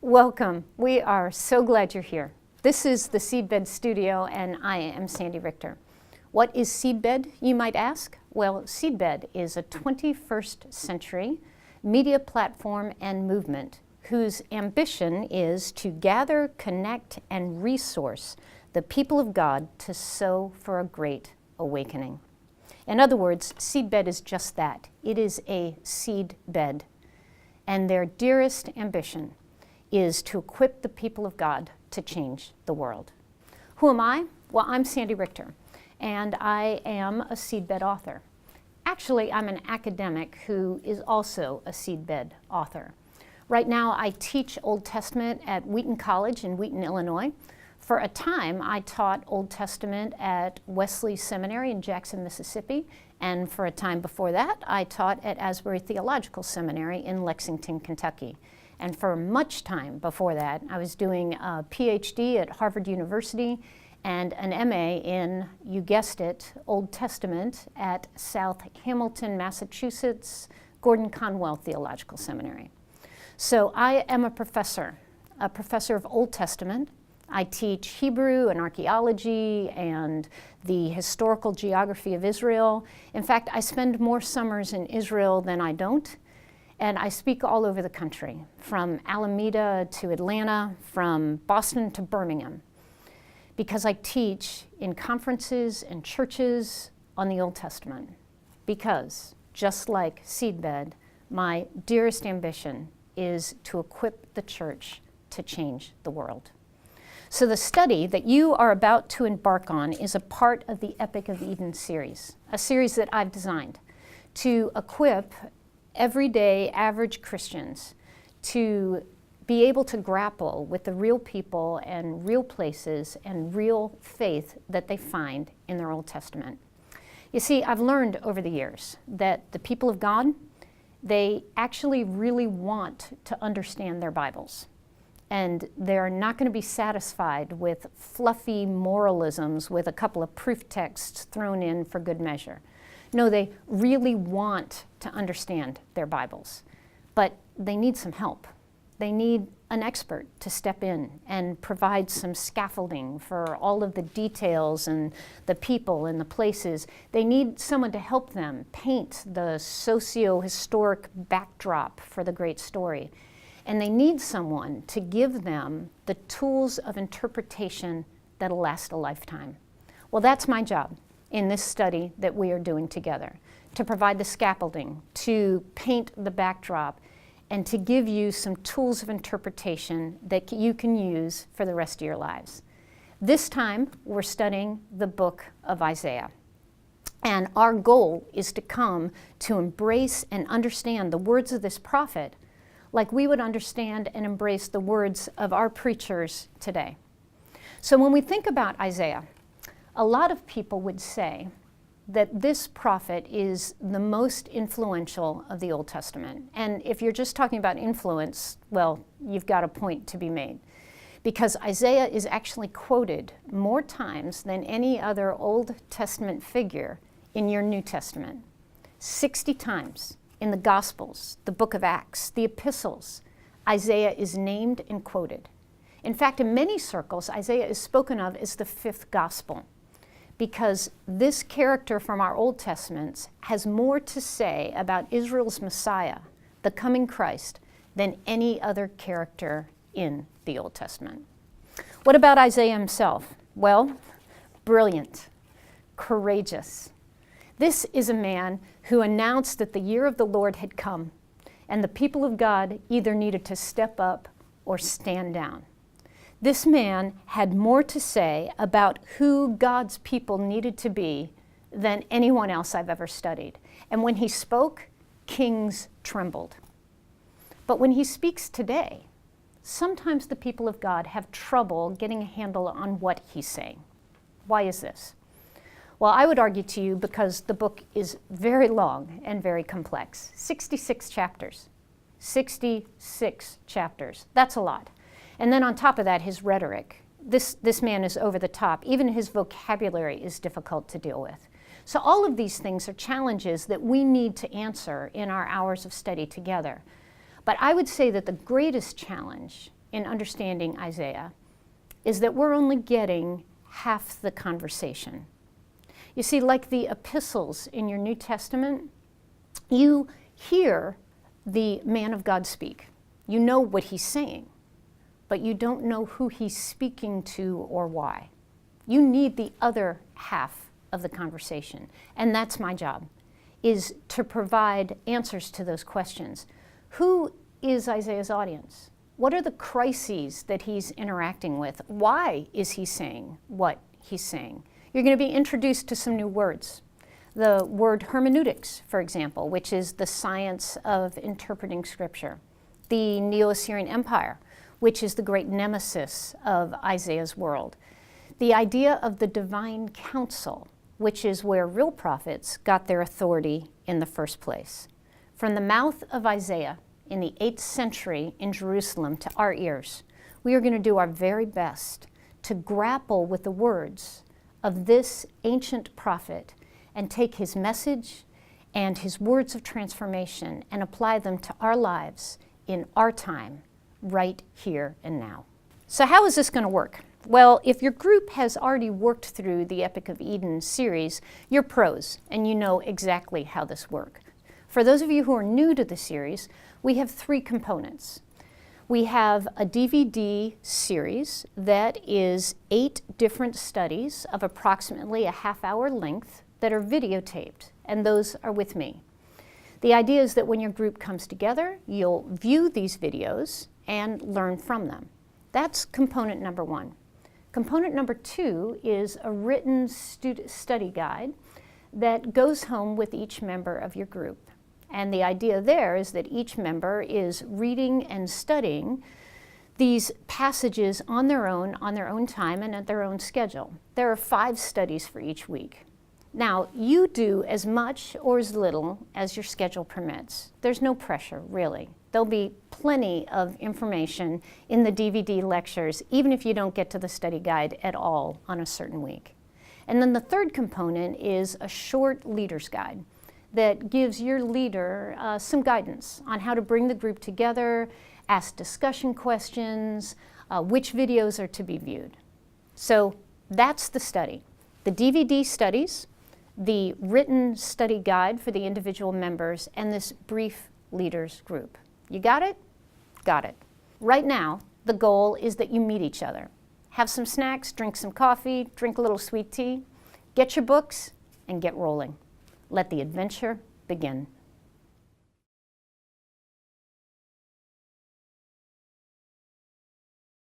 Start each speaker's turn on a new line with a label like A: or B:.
A: Welcome. We are so glad you're here. This is the Seedbed studio, and I am Sandy Richter. What is Seedbed, you might ask? Well, Seedbed is a 21st century media platform and movement whose ambition is to gather, connect, and resource the people of God to sow for a great awakening. In other words, Seedbed is just that. It is a seed bed. And their dearest ambition is to equip the people of God to change the world. Who am I? Well, I'm Sandy Richter, and I am a Seedbed author. Actually, I'm an academic who is also a Seedbed author. Right now, I teach Old Testament at Wheaton College in Wheaton, Illinois. For a time, I taught Old Testament at Wesley Seminary in Jackson, Mississippi, and for a time before that, I taught at Asbury Theological Seminary in Lexington, Kentucky. And for much time before that, I was doing a PhD at Harvard University and an MA in, you guessed it, Old Testament at South Hamilton, Massachusetts, Gordon Conwell Theological Seminary. So I am a professor of Old Testament. I teach Hebrew and archaeology and the historical geography of Israel. In fact, I spend more summers in Israel than I don't. And I speak all over the country, from Alameda to Atlanta, from Boston to Birmingham, because I teach in conferences and churches on the Old Testament. Because, just like Seedbed, my dearest ambition is to equip the church to change the world. So the study that you are about to embark on is a part of the Epic of Eden series, a series that I've designed to equip everyday average Christians to be able to grapple with the real people and real places and real faith that they find in their Old Testament. You see, I've learned over the years that the people of God, they actually really want to understand their Bibles. And they're not going to be satisfied with fluffy moralisms with a couple of proof texts thrown in for good measure. No, they really want to understand their Bibles, but they need some help. They need an expert to step in and provide some scaffolding for all of the details and the people and the places. They need someone to help them paint the socio-historic backdrop for the great story. And they need someone to give them the tools of interpretation that'll last a lifetime. Well, that's my job in this study that we are doing together, to provide the scaffolding, to paint the backdrop, and to give you some tools of interpretation that you can use for the rest of your lives. This time, we're studying the book of Isaiah. And our goal is to come to embrace and understand the words of this prophet like we would understand and embrace the words of our preachers today. So when we think about Isaiah, a lot of people would say that this prophet is the most influential of the Old Testament. And if you're just talking about influence, well, you've got a point to be made. Because Isaiah is actually quoted more times than any other Old Testament figure in your New Testament. 60 times in the Gospels, the book of Acts, the epistles, Isaiah is named and quoted. In fact, in many circles, Isaiah is spoken of as the fifth gospel, because this character from our Old Testaments has more to say about Israel's Messiah, the coming Christ, than any other character in the Old Testament. What about Isaiah himself? Well, brilliant, courageous. This is a man who announced that the year of the Lord had come, and the people of God either needed to step up or stand down. This man had more to say about who God's people needed to be than anyone else I've ever studied. And when he spoke, kings trembled. But when he speaks today, sometimes the people of God have trouble getting a handle on what he's saying. Why is this? Well, I would argue to you because the book is very long and very complex. 66 chapters. 66 chapters. That's a lot. And then on top of that, his rhetoric. This man is over the top. Even his vocabulary is difficult to deal with. So all of these things are challenges that we need to answer in our hours of study together. But I would say that the greatest challenge in understanding Isaiah is that we're only getting half the conversation. You see, like the epistles in your New Testament, you hear the man of God speak. You know what he's saying, but you don't know who he's speaking to or why. You need the other half of the conversation, and that's my job, is to provide answers to those questions. Who is Isaiah's audience? What are the crises that he's interacting with? Why is he saying what he's saying? You're going to be introduced to some new words. The word hermeneutics, for example, which is the science of interpreting Scripture. The Neo-Assyrian Empire, which is the great nemesis of Isaiah's world. The idea of the divine council, which is where real prophets got their authority in the first place. From the mouth of Isaiah in the 8th century in Jerusalem to our ears, we are going to do our very best to grapple with the words of this ancient prophet and take his message and his words of transformation and apply them to our lives in our time, right here and now. So how is this going to work? Well, if your group has already worked through the Epic of Eden series, you're pros and you know exactly how this works. For those of you who are new to the series, we have 3 components. We have a DVD series that is 8 different studies of approximately a half-hour length that are videotaped, and those are with me. The idea is that when your group comes together, you'll view these videos and learn from them. That's component number 1. Component number 2 is a written study guide that goes home with each member of your group. And the idea there is that each member is reading and studying these passages on their own time, and at their own schedule. There are 5 studies for each week. Now, you do as much or as little as your schedule permits. There's no pressure, really. There'll be plenty of information in the DVD lectures, even if you don't get to the study guide at all on a certain week. And then the 3rd component is a short leader's guide that gives your leader some guidance on how to bring the group together, ask discussion questions, which videos are to be viewed. So that's the study. The DVD studies, the written study guide for the individual members, and this brief leaders group. You got it? Got it. Right now, the goal is that you meet each other. Have some snacks, drink some coffee, drink a little sweet tea, get your books, and get rolling. Let the adventure begin.